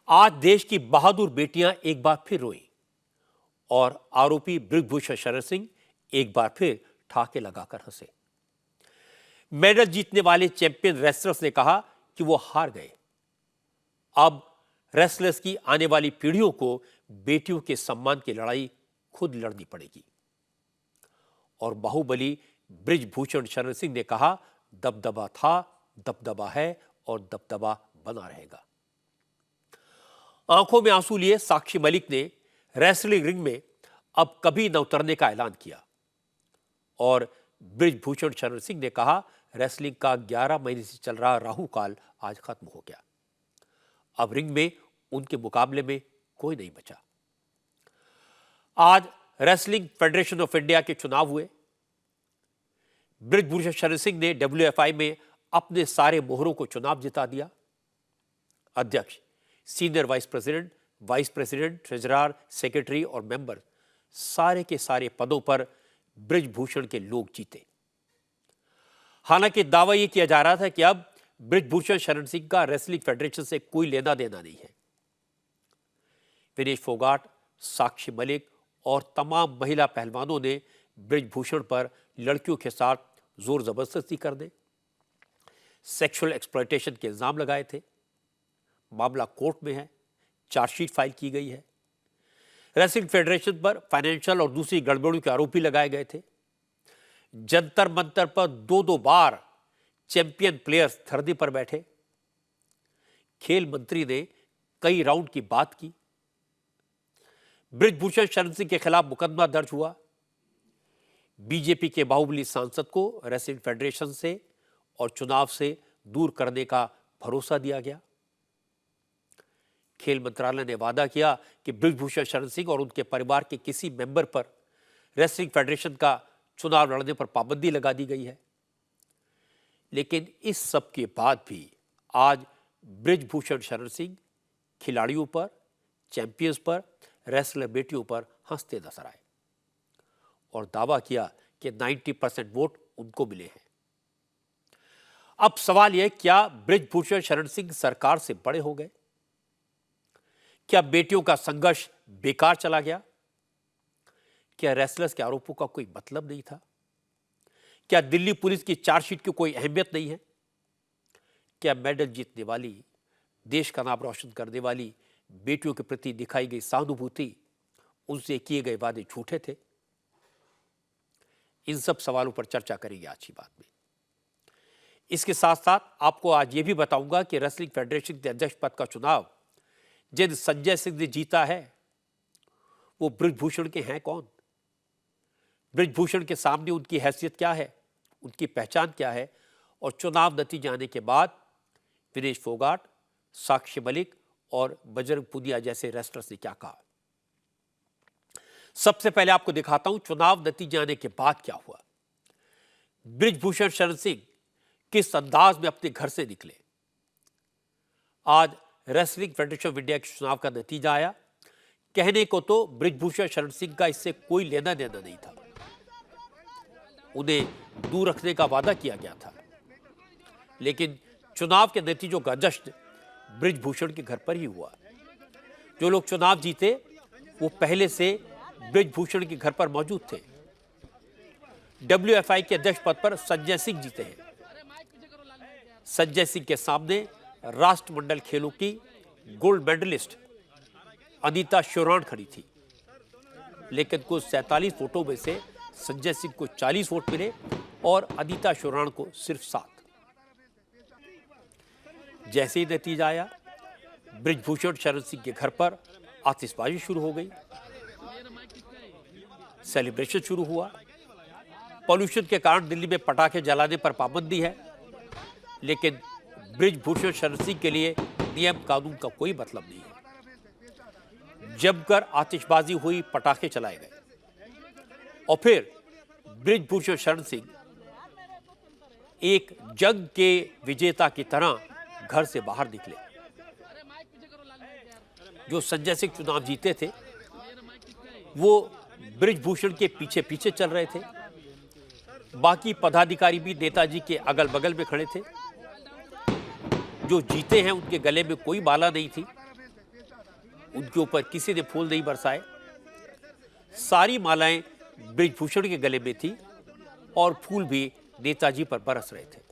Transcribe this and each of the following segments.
आज देश की बहादुर बेटियां एक बार फिर रोई और आरोपी बृजभूषण शरण सिंह एक बार फिर ठाके लगाकर हंसे। मेडल जीतने वाले चैंपियन रेसलर्स ने कहा कि वो हार गए। अब रेसलर्स की आने वाली पीढ़ियों को बेटियों के सम्मान की लड़ाई खुद लड़नी पड़ेगी। और बाहुबली बृजभूषण शरण सिंह ने कहा, दबदबा था, दबदबा है और दबदबा बना रहेगा। आंखों में आंसू लिए साक्षी मलिक ने रेसलिंग रिंग में अब कभी न उतरने का ऐलान किया और बृजभूषण शरण सिंह ने कहा, रेसलिंग का 11 महीने से चल रहा राहु काल आज खत्म हो गया। अब रिंग में उनके मुकाबले में कोई नहीं बचा। आज रेसलिंग फेडरेशन ऑफ इंडिया के चुनाव हुए। बृजभूषण शरण सिंह ने WFI में अपने सारे मोहरों को चुनाव जिता दिया। अध्यक्ष, senior vice president, treasurer, secretary और मेंबर, सारे के सारे पदों पर बृजभूषण के लोग जीते। हालांकि दावा यह किया जा रहा था कि अब बृजभूषण शरण सिंह का रेसलिंग फेडरेशन से कोई लेना देना नहीं है। विनेश फोगाट, साक्षी मलिक और तमाम महिला पहलवानों ने बृजभूषण पर लड़कियों के साथ जोर जबरदस्ती करने, सेक्सुअल एक्सप्लॉयटेशन के इल्जाम लगाए थे। मामला कोर्ट में है, चार्जशीट फाइल की गई है। रेसलिंग फेडरेशन पर फाइनेंशियल और दूसरी गड़बड़ियों के आरोप भी लगाए गए थे। जंतर मंतर पर 2-2 बार चैंपियन प्लेयर्स धरने पर बैठे। खेल मंत्री ने कई राउंड की बात की। बृजभूषण शरण सिंह के खिलाफ मुकदमा दर्ज हुआ। बीजेपी के बाहुबली सांसद को रेसलिंग फेडरेशन से और चुनाव से दूर करने का भरोसा दिया गया। खेल मंत्रालय ने वादा किया कि बृजभूषण शरण सिंह और उनके परिवार के किसी मेंबर पर रेसलिंग फेडरेशन का चुनाव लड़ने पर पाबंदी लगा दी गई है। लेकिन इस सब के बाद भी आज बृजभूषण शरण सिंह खिलाड़ियों पर, चैंपियंस पर, रेसलर बेटियों पर हंसते नजर आए और दावा किया कि 90% वोट उनको मिले हैं। अब सवाल यह, क्या बृजभूषण शरण सिंह सरकार से बड़े हो गए? क्या बेटियों का संघर्ष बेकार चला गया? क्या रेसलर्स के आरोपों का कोई मतलब नहीं था? क्या दिल्ली पुलिस की चार्जशीट की कोई अहमियत नहीं है? क्या मेडल जीतने वाली, देश का नाम रोशन करने वाली बेटियों के प्रति दिखाई गई सहानुभूति, उनसे किए गए वादे झूठे थे? इन सब सवालों पर चर्चा करेंगे आज की बात में। इसके साथ साथ आपको आज यह भी बताऊंगा कि रेसलिंग फेडरेशन के अध्यक्ष पद का चुनाव जिन संजय सिंह ने जीता है, वो बृजभूषण के हैं कौन? बृजभूषण के सामने उनकी हैसियत क्या है, उनकी पहचान क्या है? और चुनाव नतीजे आने के बाद विनेश फोगाट, साक्षी मलिक और बजरंग पुनिया जैसे रेसलर्स ने क्या कहा। सबसे पहले आपको दिखाता हूं चुनाव नतीजे आने के बाद क्या हुआ। बृजभूषण शरण सिंह किस अंदाज में अपने घर से निकले। आज रेसलिंग फेडरेशन ऑफ इंडिया के चुनाव का नतीजा आया। कहने को तो बृजभूषण शरण सिंह का इससे कोई लेना देना नहीं था, उन्हें दूर रखने का वादा किया गया था, लेकिन चुनाव के नतीजों का जश्न बृजभूषण के घर पर ही हुआ। जो लोग चुनाव जीते वो पहले से बृजभूषण के घर पर मौजूद थे। WFI के अध्यक्ष पद पर संजय सिंह जीते हैं। संजय सिंह के सामने राष्ट्रमंडल खेलों की गोल्ड मेडलिस्ट अनीता श्योराण खड़ी थी, लेकिन कुल 47 वोटों में से संजय सिंह को 40 वोट मिले और अनीता श्योराण को सिर्फ 7। जैसे ही नतीजा आया, बृजभूषण शरण सिंह के घर पर आतिशबाजी शुरू हो गई, सेलिब्रेशन शुरू हुआ। पॉल्यूशन के कारण दिल्ली में पटाखे जलाने पर पाबंदी है, लेकिन बृजभूषण शरण सिंह के लिए नियम कानून का कोई मतलब नहीं है। जमकर आतिशबाजी हुई, पटाखे चलाए गए और फिर बृजभूषण शरण सिंह एक जंग के विजेता की तरह घर से बाहर निकले। जो संजय सिंह चुनाव जीते थे वो बृजभूषण के पीछे पीछे चल रहे थे। बाकी पदाधिकारी भी नेताजी के अगल बगल में खड़े थे। जो जीते हैं उनके गले में कोई माला नहीं थी। उनके ऊपर किसी ने फूल नहीं बरसाए। सारी मालाएं बृजभूषण के गले में थी और फूल भी नेताजी पर बरस रहे थे।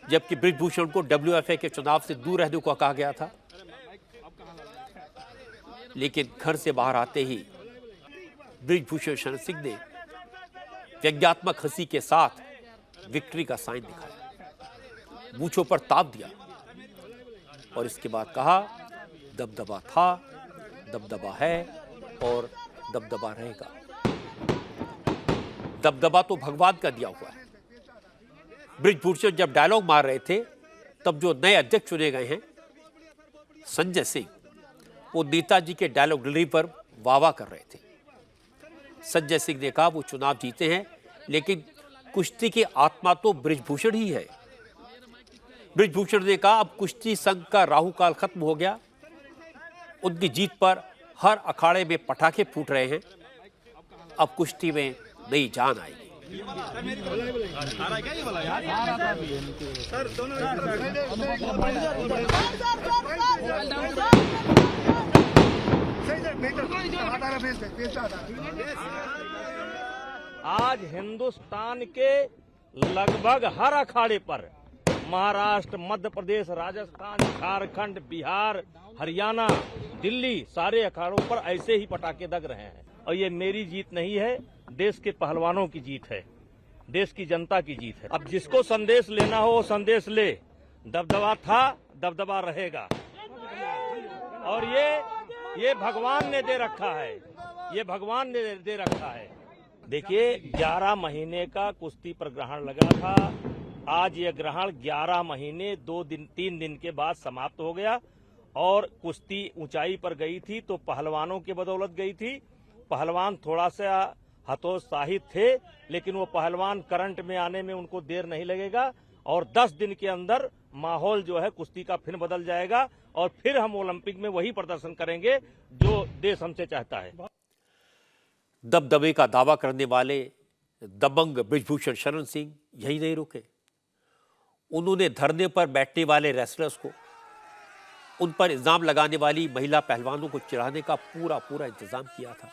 जबकि बृजभूषण को WFI के चुनाव से दूर रहने को कहा गया था, लेकिन घर से बाहर आते ही बृजभूषण शरण सिंह ने व्यंग्यात्मक हंसी के साथ विक्ट्री का साइन दिखाया, मूंछों पर ताप दिया और इसके बाद कहा, दबदबा था, दबदबा है और दबदबा रहेगा। दबदबा तो भगवान का दिया हुआ है। बृजभूषण जब डायलॉग मार रहे थे, तब जो नए अध्यक्ष चुने गए हैं संजय सिंह, वो नेताजी के डायलॉग डिलीवरी पर वाह कर रहे थे। संजय सिंह ने कहा वो चुनाव जीते हैं, लेकिन कुश्ती की आत्मा तो बृजभूषण ही है। बृजभूषण ने कहा अब कुश्ती संघ का राहुकाल खत्म हो गया। उनकी जीत पर हर अखाड़े में पटाखे फूट रहे हैं। अब कुश्ती में नई जान आएगी। आज हिंदुस्तान के लगभग हर अखाड़े पर महाराष्ट्र, मध्य प्रदेश, राजस्थान, झारखंड, बिहार, हरियाणा, दिल्ली, सारे अखाड़ों पर ऐसे ही पटाखे दग रहे हैं। और ये मेरी जीत नहीं है, देश के पहलवानों की जीत है, देश की जनता की जीत है। अब जिसको संदेश लेना हो वो संदेश ले। दबदबा था, दबदबा रहेगा। और ये भगवान ने दे रखा है, ये भगवान ने दे रखा है। देखिए 11 महीने का कुश्ती पर ग्रहण लगा था। आज ये ग्रहण 11 महीने 3 दिन के बाद समाप्त हो गया और कुश्ती ऊंचाई पर गई थी तो पहलवानों की बदौलत गई थी। पहलवान थोड़ा सा हतोत्साहित थे, लेकिन वो पहलवान करंट में आने में उनको देर नहीं लगेगा और 10 दिन के अंदर माहौल जो है कुश्ती का फिर बदल जाएगा और फिर हम ओलंपिक में वही प्रदर्शन करेंगे जो देश हमसे चाहता है। दबदबे का दावा करने वाले दबंग बृजभूषण शरण सिंह यही नहीं रुके। उन्होंने धरने पर बैठने वाले रेसलर्स को, उन पर इल्जाम लगाने वाली महिला पहलवानों को चिढ़ाने का पूरा इंतजाम किया था।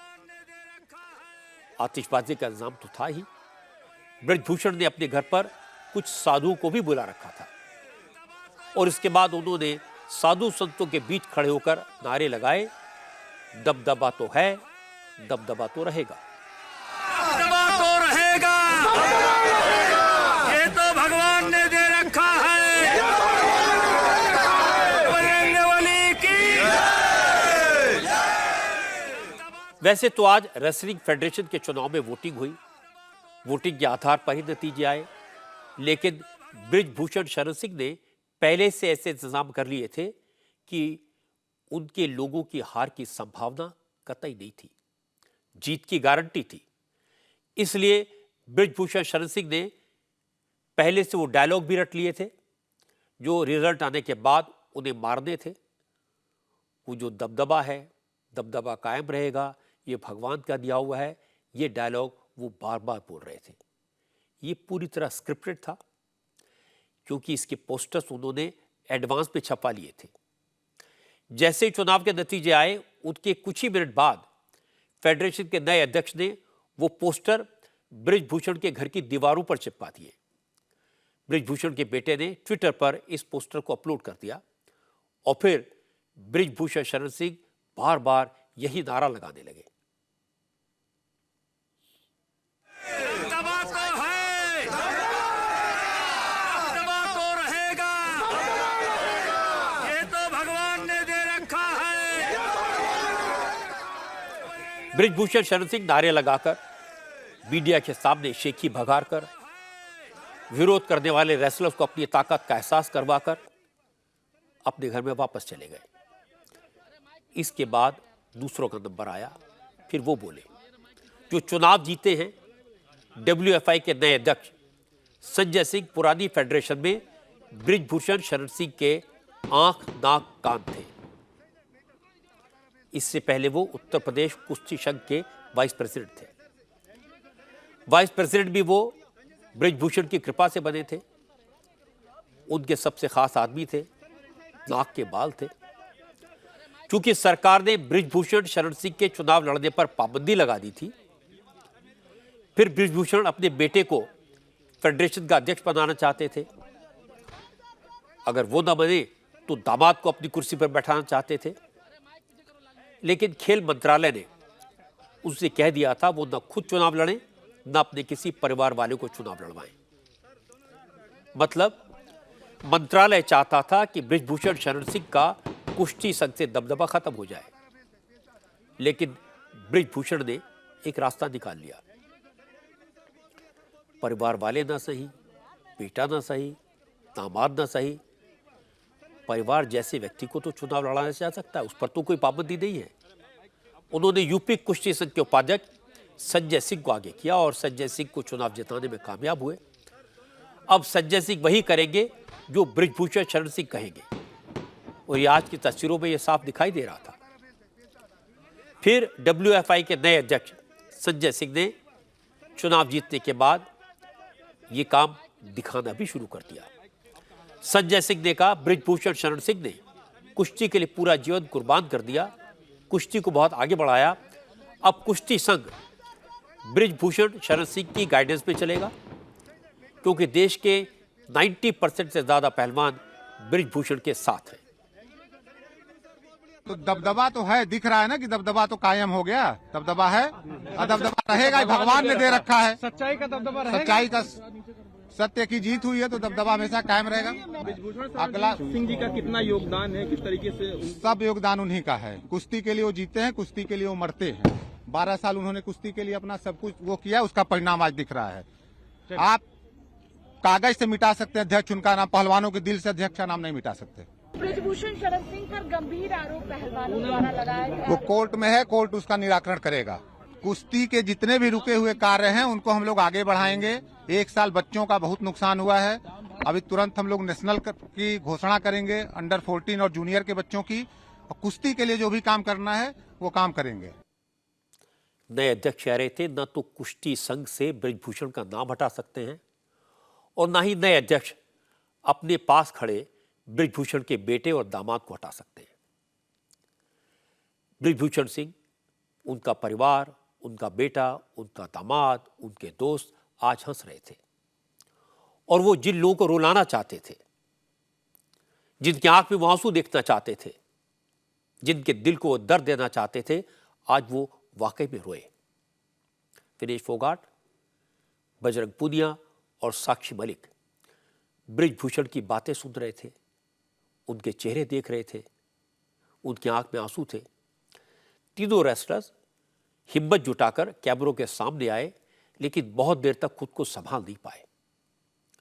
आतिशबाजी का इंतजाम तो था ही। बृजभूषण ने अपने घर पर कुछ साधुओं को भी बुला रखा था और इसके बाद उन्होंने साधु संतों के बीच खड़े होकर नारे लगाए, दबदबा तो है, दबदबा तो रहेगा। दबदबा तो रहेगा, ये तो भगवान ने दे रखा है। बजरंगबली की। वैसे तो आज रेसलिंग फेडरेशन के चुनाव में वोटिंग हुई, वोटिंग के आधार पर ही नतीजे आए, लेकिन बृजभूषण शरण सिंह ने पहले से ऐसे इंतजाम कर लिए थे कि उनके लोगों की हार की संभावना कतई नहीं थी, जीत की गारंटी थी। इसलिए बृजभूषण शरण सिंह ने पहले से वो डायलॉग भी रट लिए थे जो रिजल्ट आने के बाद उन्हें मारने थे। वो जो दबदबा है, दबदबा कायम रहेगा, ये भगवान का दिया हुआ है, ये डायलॉग वो बार बार बोल रहे थे। ये पूरी तरह स्क्रिप्टेड था क्योंकि इसके पोस्टर्स उन्होंने एडवांस में छपा लिए थे। जैसे ही चुनाव के नतीजे आए, उनके कुछ ही मिनट बाद फेडरेशन के नए अध्यक्ष ने वो पोस्टर बृजभूषण के घर की दीवारों पर चिपका दिए। बृजभूषण के बेटे ने ट्विटर पर इस पोस्टर को अपलोड कर दिया और फिर बृजभूषण शरण सिंह बार बार यही नारा लगाने लगे, दबदबा तो है, दबदबा तो रहेगा, ये तो भगवान ने दे रखा है। बृजभूषण शरण सिंह नारे लगाकर, मीडिया के सामने शेखी भगाकर, विरोध करने वाले रेसलर्स को अपनी ताकत का एहसास करवाकर अपने घर में वापस चले गए। इसके बाद दूसरों का नंबर आया। फिर वो बोले जो चुनाव जीते हैं, WFI के नए अध्यक्ष संजय सिंह पुरानी फेडरेशन में बृजभूषण शरण सिंह के आंख, नाक, कान थे। इससे पहले वो उत्तर प्रदेश कुश्ती संघ के वाइस प्रेसिडेंट थे। वाइस प्रेसिडेंट भी वो बृजभूषण की कृपा से बने थे। उनके सबसे खास आदमी थे, नाक के बाल थे। चूंकि सरकार ने बृजभूषण शरण सिंह के चुनाव लड़ने पर पाबंदी लगा दी थी, फिर बृजभूषण अपने बेटे को फेडरेशन का अध्यक्ष बनाना चाहते थे। अगर वो न बने तो दामाद को अपनी कुर्सी पर बैठाना चाहते थे, लेकिन खेल मंत्रालय ने उससे कह दिया था वो न खुद चुनाव लड़े, न अपने किसी परिवार वाले को चुनाव लड़वाएं। मतलब मंत्रालय चाहता था कि बृजभूषण शरण सिंह का कुश्ती संघ से दबदबा खत्म हो जाए, लेकिन बृजभूषण ने एक रास्ता निकाल लिया। परिवार वाले ना सही, बेटा ना सही, दामाद ना सही, परिवार जैसे व्यक्ति को तो चुनाव लड़ाना जा सकता है, उस पर तो कोई पाबंदी नहीं है। उन्होंने यूपी कुश्ती संघ के उपाध्यक्ष संजय सिंह को आगे किया और संजय सिंह को चुनाव जिताने में कामयाब हुए। अब संजय सिंह वही करेंगे जो बृजभूषण शरण सिंह कहेंगे, और ये आज की तस्वीरों में ये साफ दिखाई दे रहा था। फिर WFI के नए अध्यक्ष संजय सिंह ने चुनाव जीतने के बाद ये काम दिखाना भी शुरू कर दिया। संजय सिंह ने कहा बृजभूषण शरण सिंह ने कुश्ती के लिए पूरा जीवन कुर्बान कर दिया, कुश्ती को बहुत आगे बढ़ाया। अब कुश्ती संघ बृजभूषण शरण सिंह की गाइडेंस में चलेगा, क्योंकि देश के 90% से ज्यादा पहलवान बृजभूषण के साथ हैं। तो दबदबा तो है, दिख रहा है ना कि दबदबा तो कायम हो गया, दबदबा है और दबदबा रहेगा, भगवान ने दे रखा है। सच्चाई का दबदबा रहेगा। सच्चाई का, सत्य की जीत हुई है तो दबदबा हमेशा कायम रहेगा। अगला सिंह जी का कितना योगदान है, किस तरीके से सब योगदान उन्हीं का है। कुश्ती के लिए वो जीते हैं, कुश्ती के लिए वो मरते हैं। 12 साल उन्होंने कुश्ती के लिए अपना सब कुछ वो किया, उसका परिणाम आज दिख रहा है। आप कागज से मिटा सकते हैं अध्यक्ष उनका नाम, पहलवानों के दिल से अध्यक्ष का नाम नहीं मिटा सकते। बृजभूषण शरण सिंह पर गंभीर आरोप पहलवानों द्वारा लगाया गया। वो कोर्ट में है, कोर्ट उसका निराकरण करेगा। कुश्ती के जितने भी रुके हुए कार्य हैं उनको हम लोग आगे बढ़ाएंगे। 1 साल बच्चों का बहुत नुकसान हुआ है, अभी तुरंत हम लोग नेशनल की घोषणा करेंगे, अंडर 14 और जूनियर के बच्चों की, और कुश्ती के लिए जो भी काम करना है वो काम करेंगे। नए अध्यक्ष कह रहे थे न तो कुश्ती संघ से बृजभूषण का नाम हटा सकते हैं और न ही नए अध्यक्ष अपने पास खड़े बृजभूषण के बेटे और दामाद को हटा सकते हैं। बृजभूषण सिंह, उनका परिवार, उनका बेटा, उनका दामाद, उनके दोस्त आज हंस रहे थे, और वो जिन लोगों को रुलाना चाहते थे, जिनकी आंख में वो आंसू देखना चाहते थे, जिनके दिल को वो दर्द देना चाहते थे, आज वो वाकई में रोए। विनेश फोगाट, बजरंग पूनिया और साक्षी मलिक बृजभूषण की बातें सुन रहे थे, उनके चेहरे देख रहे थे, उनकी आंख में आंसू थे। तीनों रेसलर्स हिम्मत जुटाकर कैमरों के सामने आए, लेकिन बहुत देर तक खुद को संभाल नहीं पाए।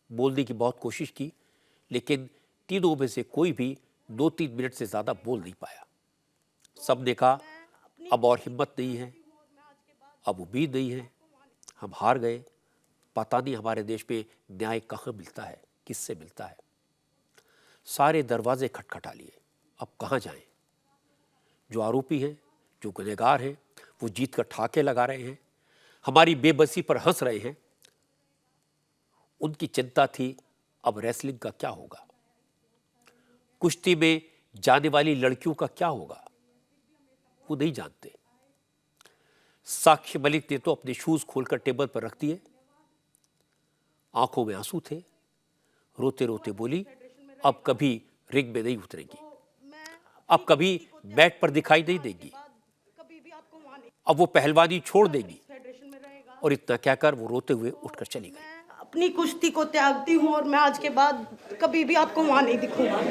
बोलने की बहुत कोशिश की, लेकिन तीनों में से कोई भी 2-3 मिनट से ज्यादा बोल नहीं पाया। सबने कहा अब और हिम्मत नहीं है, अब उम्मीद नहीं है, हम हार गए, पता नहीं हमारे देश में न्याय कहाँ मिलता है, किससे मिलता है। सारे दरवाजे खटखटा लिए, अब कहाँ जाएं? जो आरोपी हैं, जो गुनहगार हैं, वो जीत कर ठाके लगा रहे हैं, हमारी बेबसी पर हंस रहे हैं। उनकी चिंता थी अब रेसलिंग का क्या होगा, कुश्ती में जाने वाली लड़कियों का क्या होगा, वो नहीं जानते। साक्षी मलिक ने तो अपने शूज खोलकर टेबल पर रख दिए, आंखों में आंसू थे, रोते रोते बोली अब कभी रिंग में नहीं उतरेगी, अब कभी मैट पर दिखाई नहीं देगी, अब वो पहलवानी छोड़ देगी। और इतना कहकर वो रोते हुए उठकर चली गई। अपनी कुश्ती को त्यागती हूँ और मैं आज के बाद कभी भी आपको वहां नहीं दिखूंगा।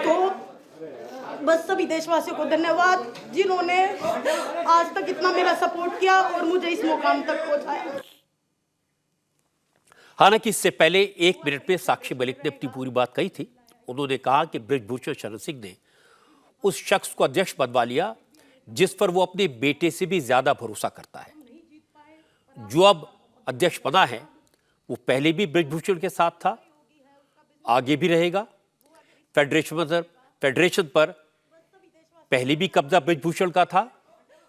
तो बस सभी देशवासियों को धन्यवाद जिन्होंने आज तक इतना मेरा सपोर्ट किया और मुझे इस मुकाम तक पहुंचाया। हालांकि इससे पहले 1 मिनट में साक्षी मलिक ने अपनी पूरी बात कही थी। उन्होंने कहा कि बृजभूषण शरण सिंह ने उस शख्स को अध्यक्ष बनवा लिया जिस पर वो अपने बेटे से भी ज्यादा भरोसा करता है। जो अब अध्यक्ष बना है वो पहले भी बृजभूषण के साथ था, आगे भी रहेगा। फेडरेशन पर पहले भी कब्जा बृजभूषण का था,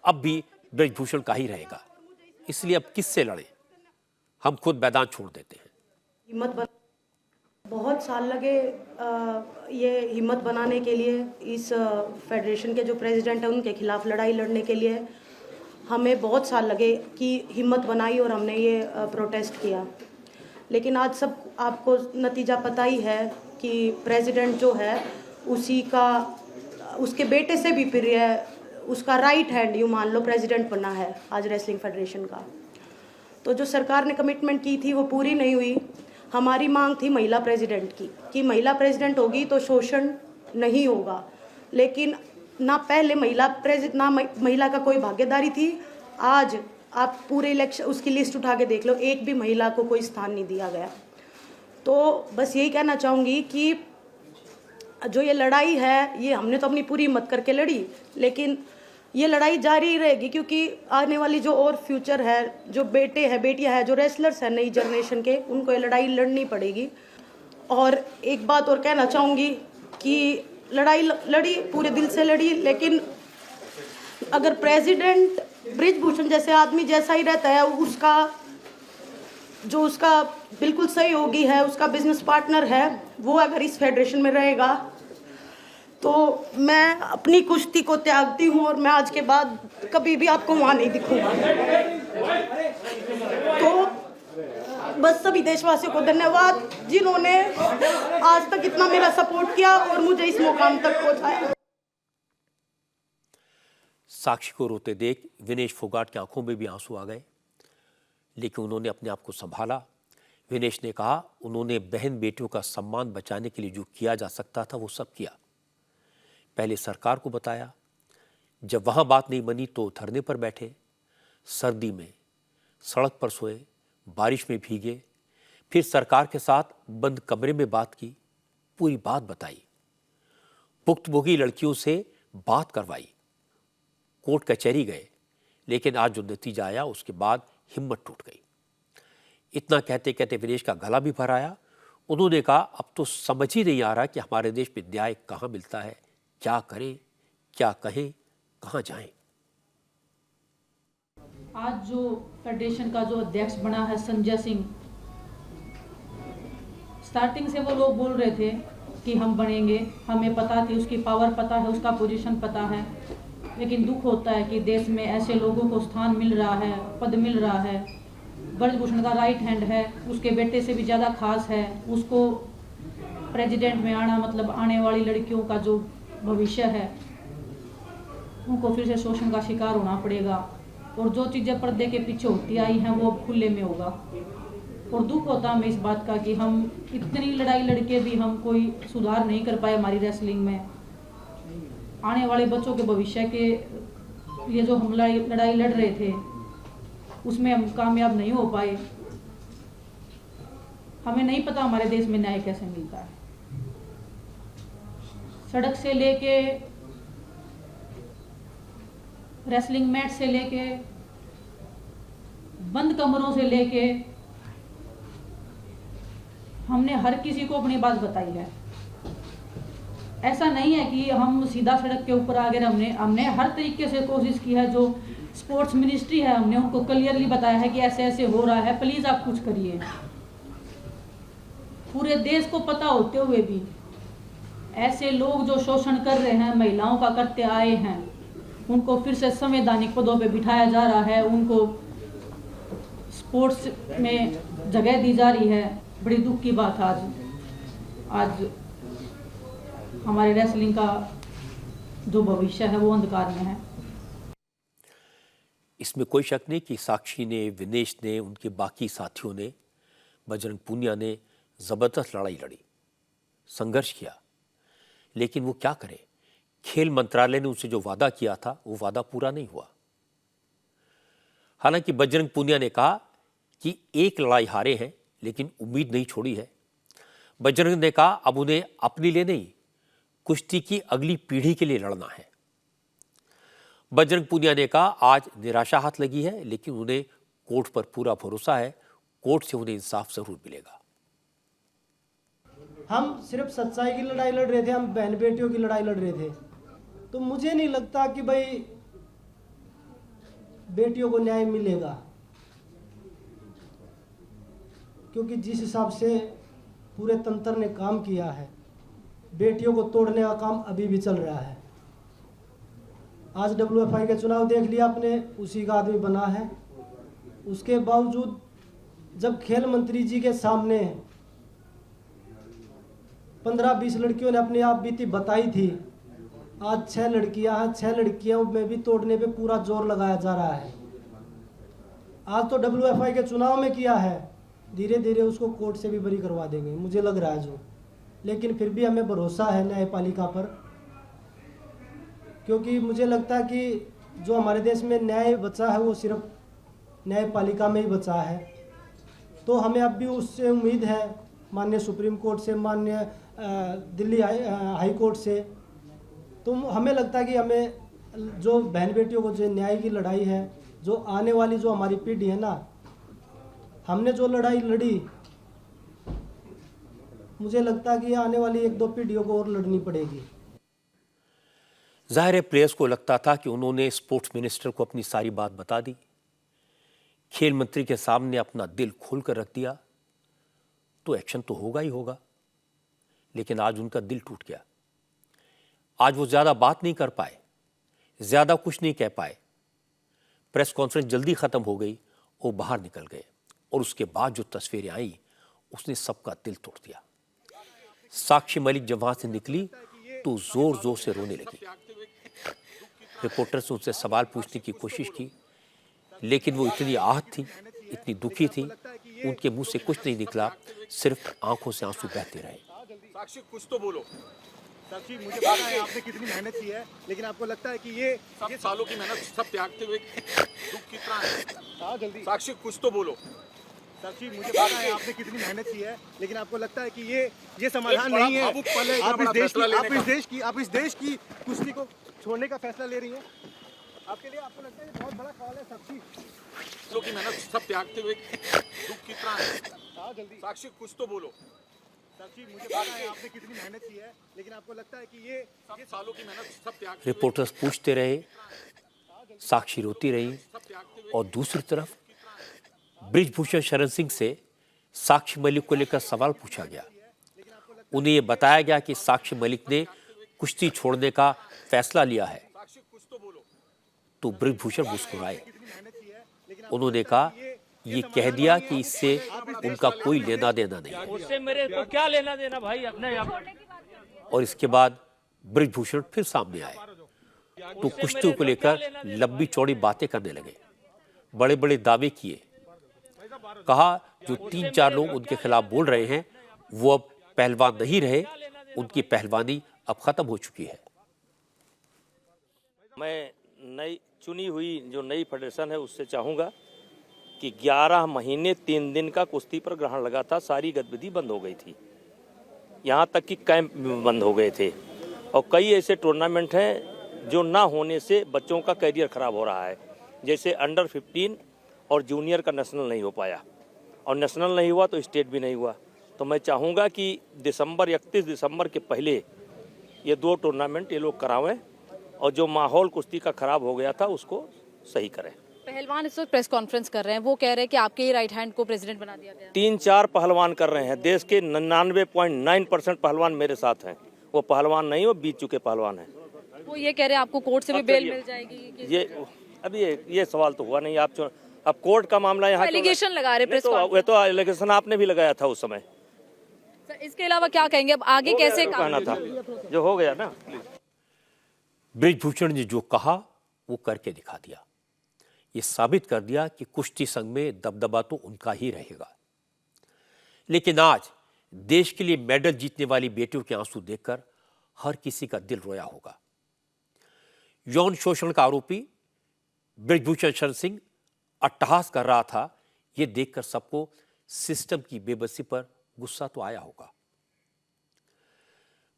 अब भी बृजभूषण का ही रहेगा। इसलिए अब किससे लड़े, हम खुद मैदान छोड़ देते हैं। बहुत साल लगे ये हिम्मत बनाने के लिए, इस फेडरेशन के जो प्रेसिडेंट हैं उनके खिलाफ लड़ाई लड़ने के लिए हमें बहुत साल लगे कि हिम्मत बनाई और हमने ये प्रोटेस्ट किया। लेकिन आज सब आपको नतीजा पता ही है कि प्रेसिडेंट जो है उसके बेटे से भी प्रिय है, उसका राइट हैंड यूँ मान लो प्रेसिडेंट बना है आज रेसलिंग फेडरेशन का। तो जो सरकार ने कमिटमेंट की थी वो पूरी नहीं हुई। हमारी मांग थी महिला प्रेसिडेंट की, कि महिला प्रेसिडेंट होगी तो शोषण नहीं होगा, लेकिन ना पहले महिला का कोई भागीदारी थी। आज आप पूरे इलेक्शन उसकी लिस्ट उठा के देख लो, एक भी महिला को कोई स्थान नहीं दिया गया। तो बस यही कहना चाहूँगी कि जो ये लड़ाई है ये हमने तो अपनी पूरी हिम्मत करके लड़ी, लेकिन ये लड़ाई जारी ही रहेगी, क्योंकि आने वाली जो और फ्यूचर है, जो बेटे हैं बेटियां हैं, जो रेसलर्स हैं नई जनरेशन के, उनको ये लड़ाई लड़नी पड़ेगी। और एक बात और कहना चाहूँगी कि लड़ाई लड़ी, पूरे दिल से लड़ी, लेकिन अगर प्रेसिडेंट बृजभूषण जैसे आदमी जैसा ही रहता है, उसका बिल्कुल सहयोगी है, उसका बिजनेस पार्टनर है, वो अगर इस फेडरेशन में रहेगा तो मैं अपनी कुश्ती को त्यागती हूँ और मैं आज के बाद कभी भी आपको वहाँ नहीं दिखूंगा। तो बस सभी देशवासियों को धन्यवाद जिन्होंने आज तक इतना मेरा सपोर्ट किया और मुझे इस मुकाम तक पहुँचाया। साक्षी को रोते देख विनेश फोगाट की आंखों में भी आंसू आ गए, लेकिन उन्होंने अपने आप को संभाला। विनेश ने कहा उन्होंने बहन बेटियों का सम्मान बचाने के लिए जो किया जा सकता था वो सब किया। पहले सरकार को बताया, जब वहाँ बात नहीं बनी तो धरने पर बैठे, सर्दी में सड़क पर सोए, बारिश में भीगे, फिर सरकार के साथ बंद कमरे में बात की, पूरी बात बताई, पुख्तभोगी लड़कियों से बात करवाई, कोर्ट कचहरी गए, लेकिन आज जो नतीजा आया उसके बाद हिम्मत टूट गई। इतना कहते कहते विनेश का गला भी भर आया। उन्होंने कहा अब तो समझ ही नहीं आ रहा कि हमारे देश में न्याय कहाँ मिलता है, क्या करें, क्या कहें, कहाँ जाएं। आज जो फेडरेशन का जो अध्यक्ष बना है संजय सिंह, स्टार्टिंग से वो लोग बोल रहे थे कि हम बनेंगे, हमें पता थी, उसकी पावर पता है, उसका पोजीशन पता है, लेकिन दुख होता है कि देश में ऐसे लोगों को स्थान मिल रहा है, पद मिल रहा है। ब्रजभूषण का राइट हैंड है, उसके बेटे से भी ज़्यादा खास है, उसको प्रेसिडेंट में आना मतलब आने वाली लड़कियों का जो भविष्य है उनको फिर से शोषण का शिकार होना पड़ेगा, और जो चीज़ें पर्दे के पीछे होती आई हैं वो खुले में होगा। और दुख होता हमें इस बात का कि हम इतनी लड़ाई लड़के भी हम कोई सुधार नहीं कर पाए हमारी रेसलिंग में। आने वाले बच्चों के भविष्य के लिए जो हम लड़ाई लड़ रहे थे उसमें हम कामयाब नहीं हो पाए। हमें नहीं पता हमारे देश में न्याय कैसे मिलता है। सड़क से लेके रेसलिंग मैट से लेके बंद कमरों से लेके हमने हर किसी को अपनी बात बताई है। ऐसा नहीं है कि हम सीधा सड़क के ऊपर आ गए, हमने हर तरीके से कोशिश की है। जो स्पोर्ट्स मिनिस्ट्री है हमने उनको क्लियरली बताया है कि ऐसे ऐसे हो रहा है, प्लीज आप कुछ करिए। पूरे देश को पता होते हुए भी ऐसे लोग जो शोषण कर रहे हैं, महिलाओं का करते आए हैं, उनको फिर से संवैधानिक पदों पे बिठाया जा रहा है, उनको स्पोर्ट्स में जगह दी जा रही है। बड़ी दुख की बात आज हमारे रेसलिंग का जो भविष्य है वो अंधकार में है। इसमें कोई शक नहीं कि साक्षी ने, विनेश ने, उनके बाकी साथियों ने, बजरंग पूनिया ने जबरदस्त लड़ाई लड़ी, संघर्ष किया, लेकिन वो क्या करें, खेल मंत्रालय ने उनसे जो वादा किया था वो वादा पूरा नहीं हुआ। हालांकि बजरंग पूनिया ने कहा कि एक लड़ाई हारे हैं लेकिन उम्मीद नहीं छोड़ी है। बजरंग ने कहा अब उन्हें अपने लिए नहीं, कुश्ती की अगली पीढ़ी के लिए लड़ना है। बजरंग पूनिया ने कहा आज निराशा हाथ लगी है, लेकिन उन्हें कोर्ट पर पूरा भरोसा है, कोर्ट से उन्हें इंसाफ जरूर मिलेगा। हम सिर्फ सच्चाई की लड़ाई लड़ रहे थे, हम बहन बेटियों की लड़ाई लड़ रहे थे। तो मुझे नहीं लगता कि भाई बेटियों को न्याय मिलेगा, क्योंकि जिस हिसाब से पूरे तंत्र ने काम किया है। बेटियों को तोड़ने का काम अभी भी चल रहा है। आज WFI के चुनाव देख लिया आपने, उसी का आदमी बना है। उसके बावजूद जब खेल मंत्री जी के सामने 15-20 लड़कियों ने अपनी आप बीती बताई थी, आज 6 लड़कियां हैं, 6 लड़कियों में भी तोड़ने पे पूरा जोर लगाया जा रहा है। आज तो WFI के चुनाव में किया है, धीरे धीरे उसको कोर्ट से भी बरी करवा देंगे, मुझे लग रहा है जो। लेकिन फिर भी हमें भरोसा है न्यायपालिका पर, क्योंकि मुझे लगता है कि जो हमारे देश में न्याय बचा है वो सिर्फ न्यायपालिका में ही बचा है। तो हमें अब भी उससे उम्मीद है, माननीय सुप्रीम कोर्ट से, माननीय दिल्ली हाई कोर्ट से। तो हमें लगता है कि हमें जो बहन बेटियों को जो न्याय की लड़ाई है, जो आने वाली जो हमारी पीढ़ी है ना, हमने जो लड़ाई लड़ी, मुझे लगता है कि आने वाली 1-2 पीढ़ियों को और लड़नी पड़ेगी। जाहिर है प्लेयर्स को लगता था कि उन्होंने स्पोर्ट्स मिनिस्टर को अपनी सारी बात बता दी, खेल मंत्री के सामने अपना दिल खोल कर रख दिया, तो एक्शन तो होगा ही होगा। लेकिन आज उनका दिल टूट गया। आज वो ज्यादा बात नहीं कर पाए, ज्यादा कुछ नहीं कह पाए। प्रेस कॉन्फ्रेंस जल्दी खत्म हो गई, वो बाहर निकल गए और उसके बाद जो तस्वीरें आई उसने सबका दिल तोड़ दिया। साक्षी मलिक जब वहां से निकली तो जोर जोर से रोने लगी। रिपोर्टर्स ने उनसे सवाल पूछने की कोशिश की, लेकिन वो इतनी आहत थी, इतनी दुखी थी, उनके मुंह से कुछ नहीं निकला, सिर्फ आंखों से आंसू बहते रहे। साक्षी कुछ तो बोलो। साक्षी मुझे पता है आपने कितनी मेहनत की है, लेकिन आपको लगता है कि ये सालों की मेहनत सब त्यागते हुए दुख कितना है? जल्दी साक्षी कुछ तो बोलो। साक्षी मुझे पता है आपने कितनी मेहनत की है, लेकिन आपको लगता है कि ये समाधान नहीं है। आप इस देश की कुश्ती को छोड़ने का फैसला ले रही हैं। आपके लिए आपको लगता है ये बहुत बड़ा सवाल है साक्षी? सालों की मेहनत सब त्यागते हुए दुख कितना है? जल्दी साक्षी कुछ तो बोलो। साक्षी मुझे पता है आपने कितनी मेहनत की है, लेकिन आपको लगता है कि ये सालों की मेहनत सब त्याग। रिपोर्टर्स पूछते रहे, साक्षी रोती रही, और दूसरी तरफ बृजभूषण शरण सिंह से साक्षी मलिक को लेकर सवाल पूछा गया। उन्हें यह बताया गया कि साक्षी मलिक ने कुश्ती छोड़ने का फैसला लिया है। तो बृजभूषण मुस्कुराए। उन्होंने कहा, ये कह दिया कि इससे उनका कोई लेना देना नहीं। उससे मेरे को क्या लेना देना भाई, अपने और इसके बाद बृजभूषण फिर सामने आए तो कुश्ती को लेकर लंबी चौड़ी बातें करने लगे, बड़े बड़े दावे किए। कहा जो 3-4 लोग उनके खिलाफ बोल रहे हैं वो अब पहलवान नहीं रहे, उनकी पहलवानी अब खत्म हो चुकी है। मैं नई चुनी हुई जो नई फेडरेशन है उससे चाहूँगा कि 11 महीने 3 दिन का कुश्ती पर ग्रहण लगा था, सारी गतिविधि बंद हो गई थी, यहाँ तक कि कैंप बंद हो गए थे। और कई ऐसे टूर्नामेंट हैं जो ना होने से बच्चों का कैरियर खराब हो रहा है, जैसे अंडर 15 और जूनियर का नेशनल नहीं हो पाया, और नेशनल नहीं हुआ तो स्टेट भी नहीं हुआ। तो मैं चाहूँगा कि 31 दिसंबर के पहले ये 2 टूर्नामेंट ये लोग करावें, और जो माहौल कुश्ती का खराब हो गया था उसको सही करें। पहलवान इस वक्त प्रेस कॉन्फ्रेंस कर रहे हैं, वो कह रहे हैं कि आपके ही राइट हैंड को प्रेसिडेंट बना दिया गया। 3-4 पहलवान कर रहे हैं, देश के 99.9% पहलवान मेरे साथ हैं। वो पहलवान नहीं, वो बीत चुके पहलवान हैं। वो ये कह रहे हैं आपको कोर्ट से भी बेल मिल जाएगी। ये अभी ये सवाल तो हुआ नहीं। अब कोर्ट का मामला यहाँ एलिगेशन लगा रहे प्रेस वे तो एलिगेशन आपने भी लगाया था उस समय। इसके अलावा क्या कहेंगे, अब आगे कैसे कहना था जो हो गया ना। बृजभूषण ने जो कहा वो करके दिखा दिया। ये साबित कर दिया कि कुश्ती संघ में दबदबा तो उनका ही रहेगा। लेकिन आज देश के लिए मेडल जीतने वाली बेटियों के आंसू देखकर हर किसी का दिल रोया होगा। यौन शोषण का आरोपी बृजभूषण शरण सिंह अट्टहास कर रहा था, यह देखकर सबको सिस्टम की बेबसी पर गुस्सा तो आया होगा।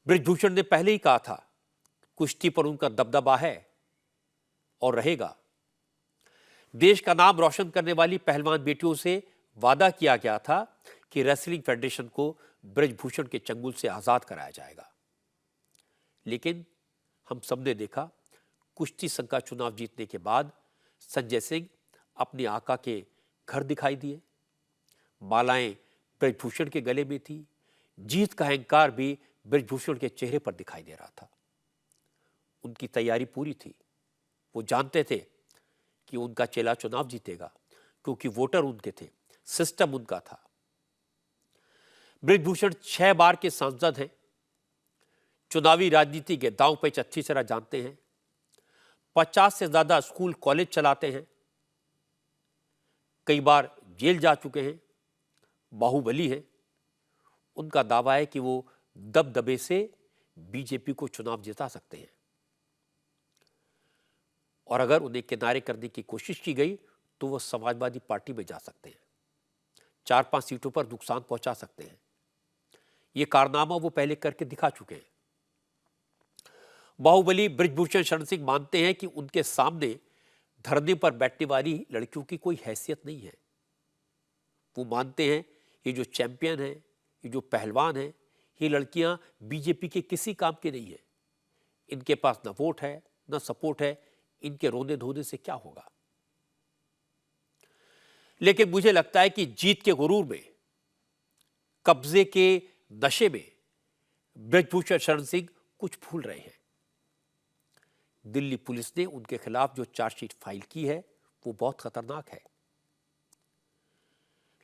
बृजभूषण ने पहले ही कहा था कुश्ती पर उनका दबदबा है और रहेगा। देश का नाम रोशन करने वाली पहलवान बेटियों से वादा किया गया था कि रेसलिंग फेडरेशन को बृजभूषण के चंगुल से आजाद कराया जाएगा। लेकिन हम सबने देखा कुश्ती संघ का चुनाव जीतने के बाद संजय सिंह अपने आका के घर दिखाई दिए। मालाएं बृजभूषण के गले में थी, जीत का अहंकार भी बृजभूषण के चेहरे पर दिखाई दे रहा था। उनकी तैयारी पूरी थी। वो जानते थे कि उनका चेला चुनाव जीतेगा, क्योंकि वोटर उनके थे, सिस्टम उनका था। बृजभूषण 6 बार के सांसद हैं, चुनावी राजनीति के दांव पेच अच्छी तरह जानते हैं, 50 से ज्यादा स्कूल कॉलेज चलाते हैं, कई बार जेल जा चुके हैं, बाहुबली हैं। उनका दावा है कि वो दबदबे से बीजेपी को चुनाव जिता सकते हैं, और अगर उन्हें किनारे करने की कोशिश की गई तो वो समाजवादी पार्टी में जा सकते हैं, 4-5 सीटों पर नुकसान पहुंचा सकते हैं। ये कारनामा वो पहले करके दिखा चुके हैं। बाहुबली बृजभूषण शरण सिंह मानते हैं कि उनके सामने धरने पर बैठने वाली लड़कियों की कोई हैसियत नहीं है। वो मानते हैं ये जो चैंपियन है, ये जो पहलवान है, ये लड़कियां बीजेपी के किसी काम के नहीं है। इनके पास न वोट है, न सपोर्ट है, इनके रोने धोने से क्या होगा। लेकिन मुझे लगता है कि जीत के गुरूर में, कब्जे के नशे में बृजभूषण शरण सिंह कुछ भूल रहे हैं। दिल्ली पुलिस ने उनके खिलाफ जो चार्जशीट फाइल की है वो बहुत खतरनाक है।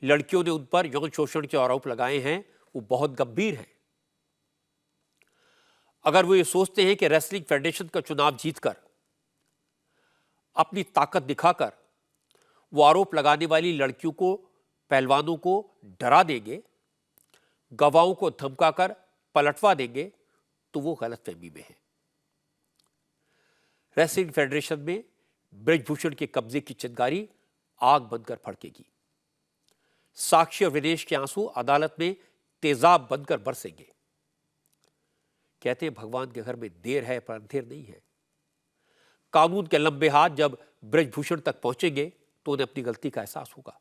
लड़कियों ने उन पर यौन शोषण के आरोप लगाए हैं, वो बहुत गंभीर हैं। अगर वो ये सोचते हैं कि रेसलिंग फेडरेशन का चुनाव जीतकर, अपनी ताकत दिखाकर वो आरोप लगाने वाली लड़कियों को, पहलवानों को डरा देंगे, गवाहों को धमकाकर पलटवा देंगे, तो वो गलतफहमी में है। रेसलिंग फेडरेशन में बृजभूषण के कब्जे की चिंगारी आग बनकर भड़केगी। साक्षी और विनेश के आंसू अदालत में तेजाब बनकर बरसेंगे। कहते हैं भगवान के घर में देर है पर अंधेर नहीं है। कानून के लंबे हाथ जब बृजभूषण तक पहुंचेंगे तो उन्हें अपनी गलती का एहसास होगा।